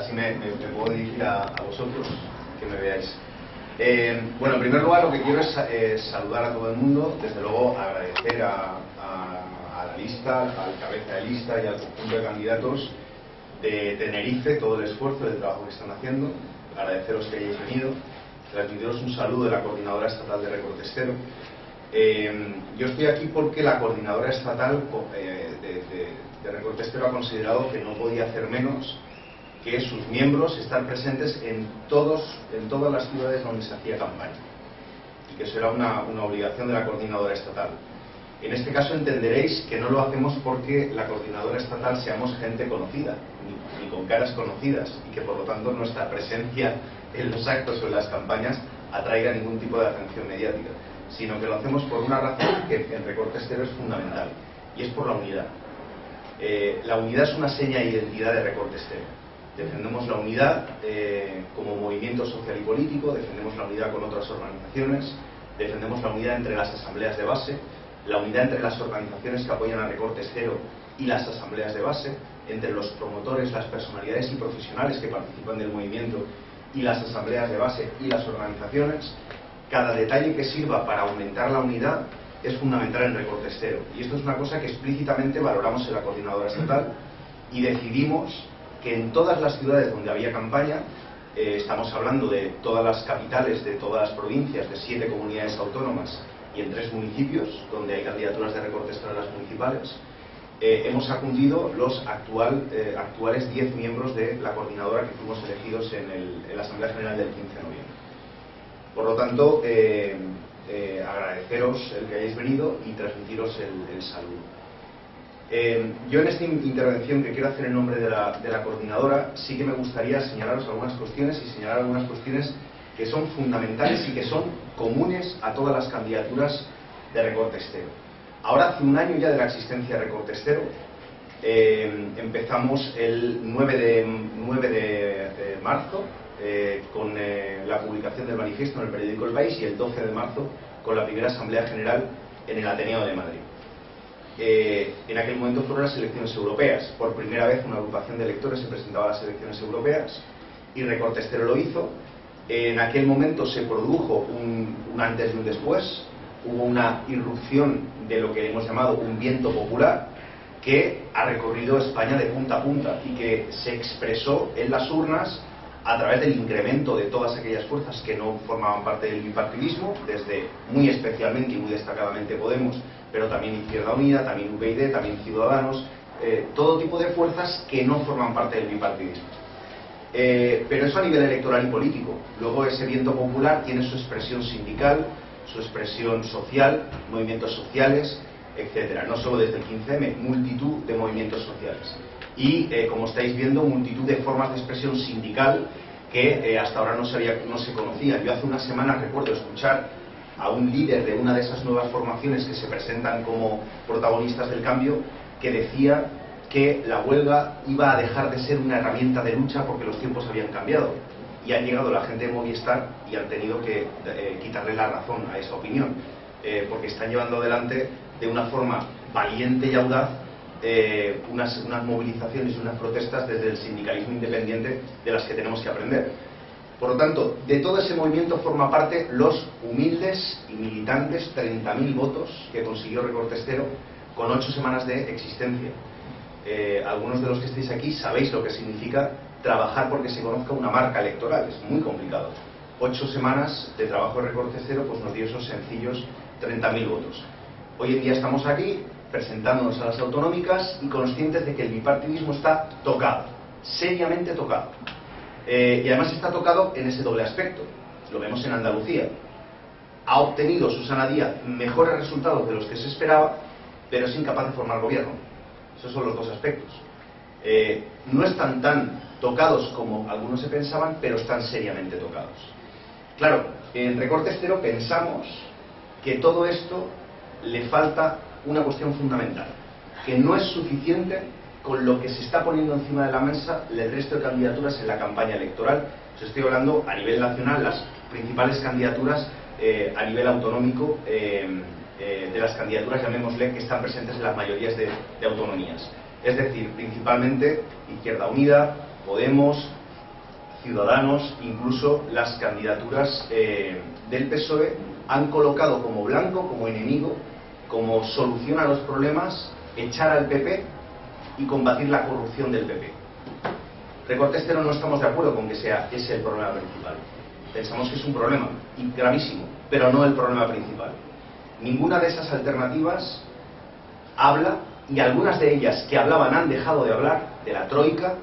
así me puedo dirigir a vosotros, que me veáis. Bueno, en primer lugar lo que quiero es saludar a todo el mundo, desde luego agradecer a la lista, al cabeza de lista y al conjunto de candidatos de Tenerife todo el esfuerzo del trabajo que están haciendo, agradeceros que hayáis venido, transmitiros un saludo de la Coordinadora Estatal de Recortes Cero. Yo estoy aquí porque la Coordinadora Estatal de Recortes Cero ha considerado que no podía hacer menos que sus miembros estar presentes en todas las ciudades donde se hacía campaña, y que eso era una obligación de la Coordinadora Estatal. En este caso entenderéis que no lo hacemos porque la Coordinadora Estatal seamos gente conocida, ni con caras conocidas, y que por lo tanto nuestra presencia en los actos o en las campañas atraiga ningún tipo de atención mediática, sino que lo hacemos por una razón que en Recortes Cero es fundamental, y es por la unidad. La unidad es una seña de identidad de Recortes Cero. Defendemos la unidad como movimiento social y político, defendemos la unidad con otras organizaciones, defendemos la unidad entre las asambleas de base, la unidad entre las organizaciones que apoyan a Recortes Cero y las asambleas de base, entre los promotores, las personalidades y profesionales que participan del movimiento y las asambleas de base y las organizaciones. Cada detalle que sirva para aumentar la unidad es fundamental en Recortes Cero, y esto es una cosa que explícitamente valoramos en la Coordinadora Estatal, y decidimos que en todas las ciudades donde había campaña, estamos hablando de todas las capitales de todas las provincias, de 7 comunidades autónomas y en 3 municipios donde hay candidaturas de Recortes Cero en las municipales, hemos acudido los actuales 10 miembros de la coordinadora que fuimos elegidos en la Asamblea General del 15 de noviembre. Por lo tanto, agradeceros el que hayáis venido y transmitiros el saludo. Yo en esta intervención que quiero hacer en nombre de la coordinadora, sí que me gustaría señalaros algunas cuestiones y señalar algunas cuestiones que son fundamentales y que son comunes a todas las candidaturas de Recortes Cero. Ahora hace un año ya de la existencia de Recortes Cero, empezamos el 9 de marzo con la publicación del manifiesto en el periódico El País, y el 12 de marzo con la primera Asamblea General en el Ateneo de Madrid. En aquel momento fueron las elecciones europeas. Por primera vez una agrupación de electores se presentaba a las elecciones europeas y Recortes Cero lo hizo. En aquel momento se produjo un antes y un después. Hubo una irrupción de lo que hemos llamado un viento popular que ha recorrido España de punta a punta y que se expresó en las urnas a través del incremento de todas aquellas fuerzas que no formaban parte del bipartidismo, desde muy especialmente y muy destacadamente Podemos, pero también Izquierda Unida, también UPyD, también Ciudadanos, todo tipo de fuerzas que no forman parte del bipartidismo. Pero eso a nivel electoral y político. Luego ese viento popular tiene su expresión sindical, su expresión social, movimientos sociales, etcétera. No solo desde el 15M, multitud de movimientos sociales. Y, como estáis viendo, multitud de formas de expresión sindical que hasta ahora no se conocían. Yo hace una semana recuerdo escuchar a un líder de una de esas nuevas formaciones que se presentan como protagonistas del cambio, que decía que la huelga iba a dejar de ser una herramienta de lucha porque los tiempos habían cambiado. Y ha llegado la gente de Movistar y han tenido que quitarle la razón a esa opinión, porque están llevando adelante de una forma valiente y audaz unas movilizaciones y unas protestas desde el sindicalismo independiente de las que tenemos que aprender. Por lo tanto, de todo ese movimiento forma parte los humildes y militantes 30.000 votos que consiguió Recortes Cero con 8 semanas de existencia. Algunos de los que estáis aquí sabéis lo que significa trabajar porque se conozca una marca electoral, es muy complicado. 8 semanas de trabajo de Recortes Cero pues nos dio esos sencillos 30.000 votos. Hoy en día estamos aquí presentándonos a las autonómicas y conscientes de que el bipartidismo está tocado, seriamente tocado. Y además está tocado en ese doble aspecto. Lo vemos en Andalucía. Ha obtenido Susana Díaz mejores resultados de los que se esperaba, pero es incapaz de formar gobierno. Esos son los dos aspectos. No están tan tocados como algunos se pensaban, pero están seriamente tocados. Claro, en Recortes Cero pensamos que todo esto le falta una cuestión fundamental, que no es suficiente con lo que se está poniendo encima de la mesa el resto de candidaturas en la campaña electoral. Os estoy hablando a nivel nacional, las principales candidaturas a nivel autonómico, de las candidaturas, llamémosle, que están presentes en las mayorías de autonomías. Es decir, principalmente Izquierda Unida, Podemos, Ciudadanos, incluso las candidaturas del PSOE han colocado como blanco, como enemigo, como solución a los problemas, echar al PP y combatir la corrupción del PP. Recortes Cero no estamos de acuerdo con que sea ese el problema principal. Pensamos que es un problema y gravísimo, pero no el problema principal. Ninguna de esas alternativas habla, y algunas de ellas que hablaban han dejado de hablar, de la Troika,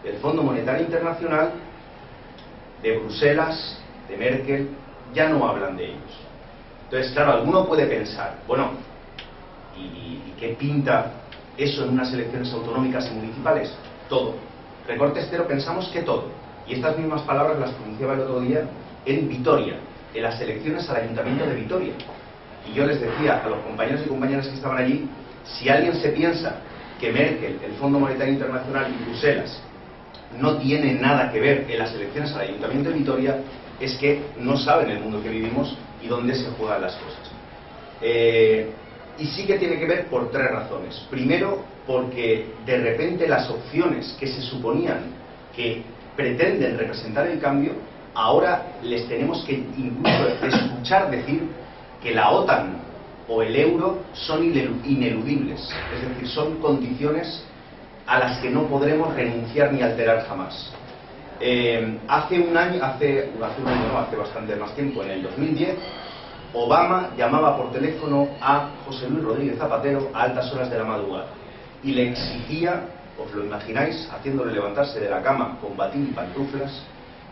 del Fondo Monetario Internacional, de Bruselas, de Merkel, ya no hablan de ellos. Entonces, claro, alguno puede pensar, bueno, ¿y qué pinta eso en unas elecciones autonómicas y municipales? Todo. Recortes Cero pensamos que todo. Y estas mismas palabras las pronunciaba el otro día en Vitoria, en las elecciones al Ayuntamiento de Vitoria. Y yo les decía a los compañeros y compañeras que estaban allí, si alguien se piensa que Merkel, el Fondo Monetario Internacional y Bruselas no tienen nada que ver en las elecciones al Ayuntamiento de Vitoria, es que no saben el mundo que vivimos y dónde se juegan las cosas. Y sí que tiene que ver por tres razones. Primero, porque de repente las opciones que se suponían que pretenden representar el cambio, ahora les tenemos que incluso escuchar decir que la OTAN o el euro son ineludibles, es decir, son condiciones a las que no podremos renunciar ni alterar jamás. Hace bastante más tiempo, en el 2010, Obama llamaba por teléfono a José Luis Rodríguez Zapatero a altas horas de la madrugada y le exigía, os lo imagináis, haciéndole levantarse de la cama con batín y pantuflas,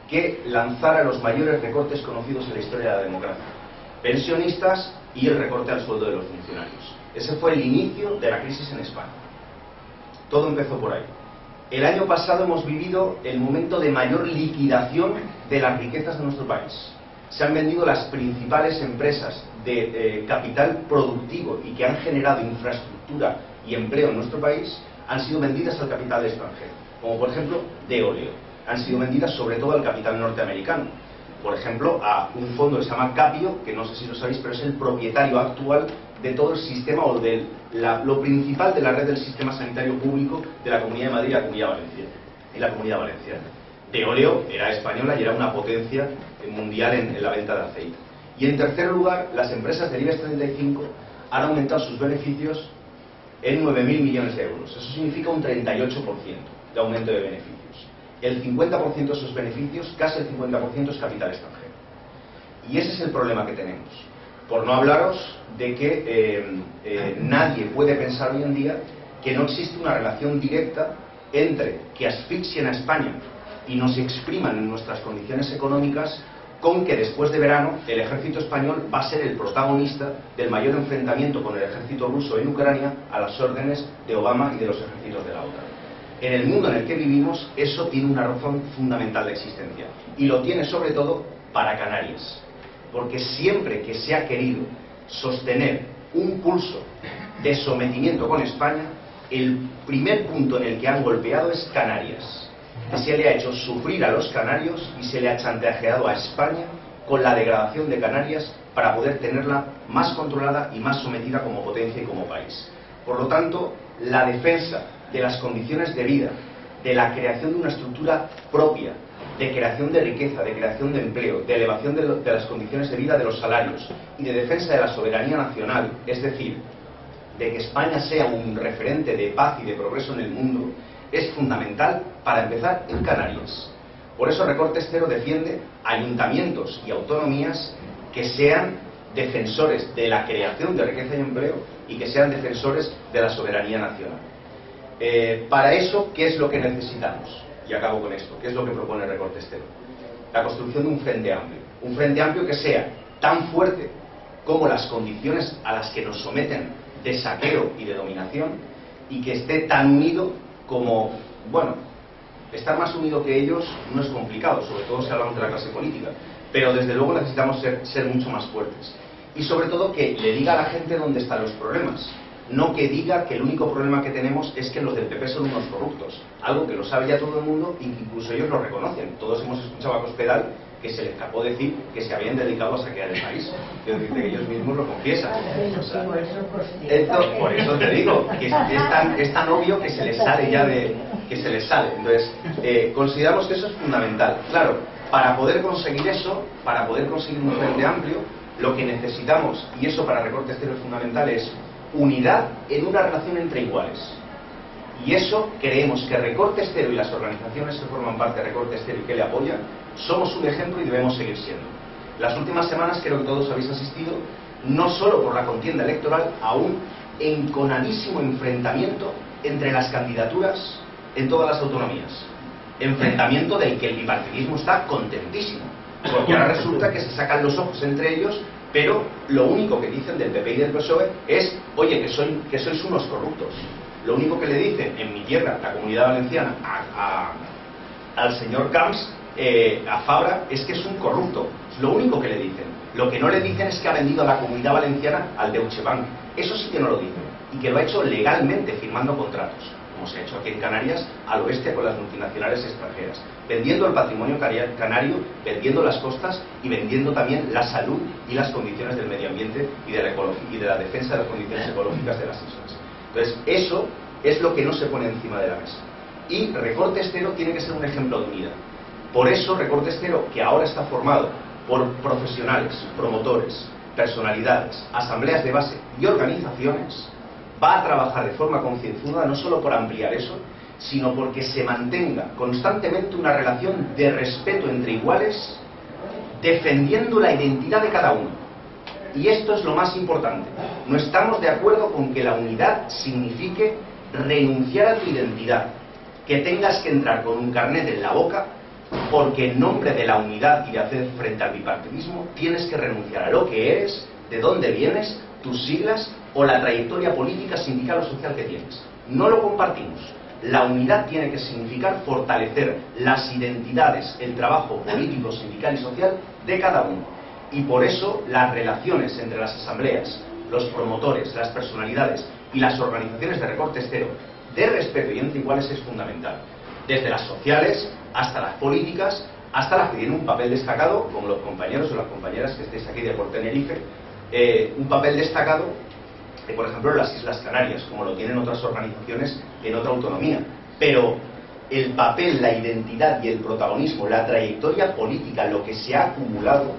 que lanzara los mayores recortes conocidos en la historia de la democracia: pensionistas y el recorte al sueldo de los funcionarios. Ese fue el inicio de la crisis en España. Todo empezó por ahí. El año pasado hemos vivido el momento de mayor liquidación de las riquezas de nuestro país. Se han vendido las principales empresas de capital productivo y que han generado infraestructura y empleo en nuestro país, han sido vendidas al capital extranjero, como por ejemplo Deoleo. Han sido vendidas sobre todo al capital norteamericano, por ejemplo a un fondo que se llama Capio, que no sé si lo sabéis, pero es el propietario actual de todo el sistema, o de lo principal de la red del sistema sanitario público de la Comunidad de Madrid y la Comunidad Valenciana. Deoleo era española y era una potencia mundial en la venta de aceite. Y en tercer lugar, las empresas del IBEX 35 han aumentado sus beneficios en 9.000 millones de euros. Eso significa un 38% de aumento de beneficios. El 50% de esos beneficios, casi el 50%, es capital extranjero. Y ese es el problema que tenemos. Por no hablaros de que nadie puede pensar hoy en día que no existe una relación directa entre que asfixien a España y nos expriman en nuestras condiciones económicas, con que después de verano el ejército español va a ser el protagonista del mayor enfrentamiento con el ejército ruso en Ucrania a las órdenes de Obama y de los ejércitos de la OTAN. En el mundo en el que vivimos, eso tiene una razón fundamental de existencia, y lo tiene sobre todo para Canarias, porque siempre que se ha querido sostener un pulso de sometimiento con España, el primer punto en el que han golpeado es Canarias. Se le ha hecho sufrir a los canarios y se le ha chantajeado a España con la degradación de Canarias para poder tenerla más controlada y más sometida como potencia y como país. Por lo tanto, la defensa de las condiciones de vida, de la creación de una estructura propia, de creación de riqueza, de creación de empleo, de elevación de las condiciones de vida, de los salarios, y de defensa de la soberanía nacional, es decir, de que España sea un referente de paz y de progreso en el mundo, es fundamental, para empezar, en Canarias. Por eso Recortes Cero defiende ayuntamientos y autonomías que sean defensores de la creación de riqueza y empleo y que sean defensores de la soberanía nacional. Para eso, ¿qué es lo que necesitamos? Y acabo con esto. ¿Qué es lo que propone Recortes Cero? La construcción de un frente amplio. Un frente amplio que sea tan fuerte como las condiciones a las que nos someten de saqueo y de dominación, y que esté tan unido como, bueno, estar más unido que ellos no es complicado, sobre todo si hablamos de la clase política, pero desde luego necesitamos ser mucho más fuertes. Y sobre todo que le diga a la gente dónde están los problemas, no que diga que el único problema que tenemos es que los del PP son unos corruptos, algo que lo sabe ya todo el mundo y que incluso ellos lo reconocen. Todos hemos escuchado a Cospedal que se les escapó decir que se habían dedicado a saquear el país. Quiero decir que ellos mismos lo confiesan. O sea, por eso te digo que es tan obvio que se les sale ya que se les sale. Entonces, consideramos que eso es fundamental. Claro, para poder conseguir eso, para poder conseguir un frente amplio, lo que necesitamos, y eso para Recorte Cero es fundamental, es unidad en una relación entre iguales. Y eso creemos que Recorte Cero y las organizaciones que forman parte de Recorte Cero y que le apoyan, somos un ejemplo y debemos seguir siendo. Las últimas semanas creo que todos habéis asistido, no solo por la contienda electoral, a un enconadísimo enfrentamiento entre las candidaturas en todas las autonomías. Enfrentamiento del que el bipartidismo está contentísimo, porque ahora resulta que se sacan los ojos entre ellos, pero lo único que dicen del PP y del PSOE es, oye, que sois unos corruptos. Lo único que le dicen en mi tierra, la Comunidad Valenciana, al señor Camps, a Fabra, es que es un corrupto. Lo único que le dicen. Lo que no le dicen es que ha vendido a la Comunidad Valenciana al Deutsche Bank. Eso sí que no lo dicen. Y que lo ha hecho legalmente, firmando contratos, como se ha hecho aquí en Canarias, al oeste con las multinacionales extranjeras, vendiendo el patrimonio canario, vendiendo las costas y vendiendo también la salud y las condiciones del medio ambiente y de la defensa de las condiciones ecológicas de las islas. Entonces, eso es lo que no se pone encima de la mesa. Y Recorte Cero tiene que ser un ejemplo de unidad. Por eso, Recorte Cero, que ahora está formado por profesionales, promotores, personalidades, asambleas de base y organizaciones, va a trabajar de forma concienzuda no solo por ampliar eso, sino porque se mantenga constantemente una relación de respeto entre iguales, defendiendo la identidad de cada uno. Y esto es lo más importante. No estamos de acuerdo con que la unidad signifique renunciar a tu identidad, que tengas que entrar con un carnet en la boca, porque en nombre de la unidad y de hacer frente al bipartidismo tienes que renunciar a lo que eres, de dónde vienes, tus siglas o la trayectoria política, sindical o social que tienes. No lo compartimos. La unidad tiene que significar fortalecer las identidades, el trabajo político, sindical y social de cada uno. Y por eso las relaciones entre las asambleas, los promotores, las personalidades y las organizaciones de Recorte Cero de respeto y entre iguales es fundamental. Desde las sociales hasta las políticas, hasta las que tienen un papel destacado, como los compañeros o las compañeras que estéis aquí de por Tenerife, un papel destacado, por ejemplo, en las Islas Canarias, como lo tienen otras organizaciones en otra autonomía. Pero el papel, la identidad y el protagonismo, la trayectoria política, lo que se ha acumulado,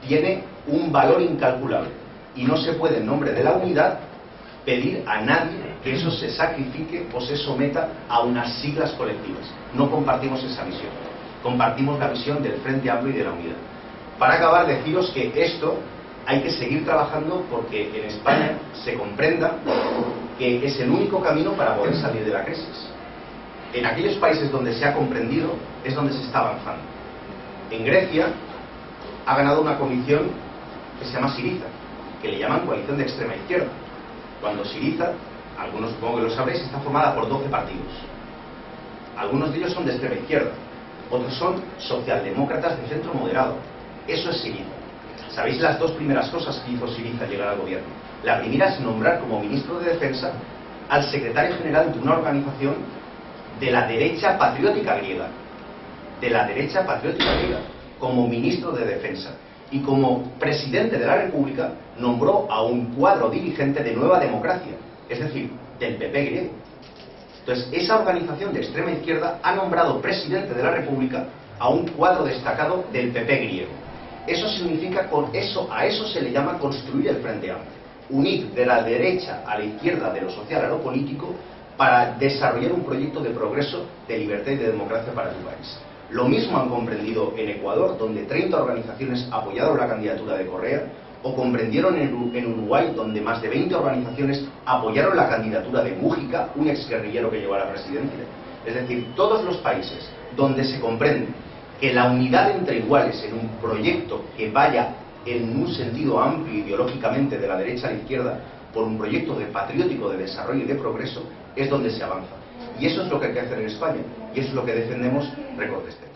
tiene un valor incalculable. Y no se puede, en nombre de la unidad, pedir a nadie que eso se sacrifique o se someta a unas siglas colectivas. No compartimos esa visión. Compartimos la visión del Frente Amplio y de la unidad. Para acabar, deciros que esto hay que seguir trabajando porque en España se comprenda que es el único camino para poder salir de la crisis. En aquellos países donde se ha comprendido es donde se está avanzando. En Grecia ha ganado una coalición que se llama Syriza, que le llaman coalición de extrema izquierda. Cuando Syriza, algunos supongo que lo sabréis, está formada por 12 partidos. Algunos de ellos son de extrema izquierda, otros son socialdemócratas de centro moderado. Eso es Syriza. ¿Sabéis las dos primeras cosas que hizo Syriza al llegar al gobierno? La primera es nombrar como ministro de Defensa al secretario general de una organización de la derecha patriótica griega. De la derecha patriótica griega, como ministro de Defensa. Y como presidente de la República nombró a un cuadro dirigente de Nueva Democracia, es decir, del PP griego. Entonces, esa organización de extrema izquierda ha nombrado presidente de la República a un cuadro destacado del PP griego. Eso significa, a eso se le llama construir el Frente Amplio. Unir de la derecha a la izquierda, de lo social a lo político, para desarrollar un proyecto de progreso, de libertad y de democracia para tu país. Lo mismo han comprendido en Ecuador, donde 30 organizaciones apoyaron la candidatura de Correa, o comprendieron en Uruguay, donde más de 20 organizaciones apoyaron la candidatura de Mújica, un exguerrillero que llegó a la presidencia. Es decir, todos los países donde se comprende que la unidad entre iguales en un proyecto que vaya en un sentido amplio ideológicamente de la derecha a la izquierda, por un proyecto de patriótico de desarrollo y de progreso, es donde se avanza. Y eso es lo que hay que hacer en España, y eso es lo que defendemos Recorte Cero.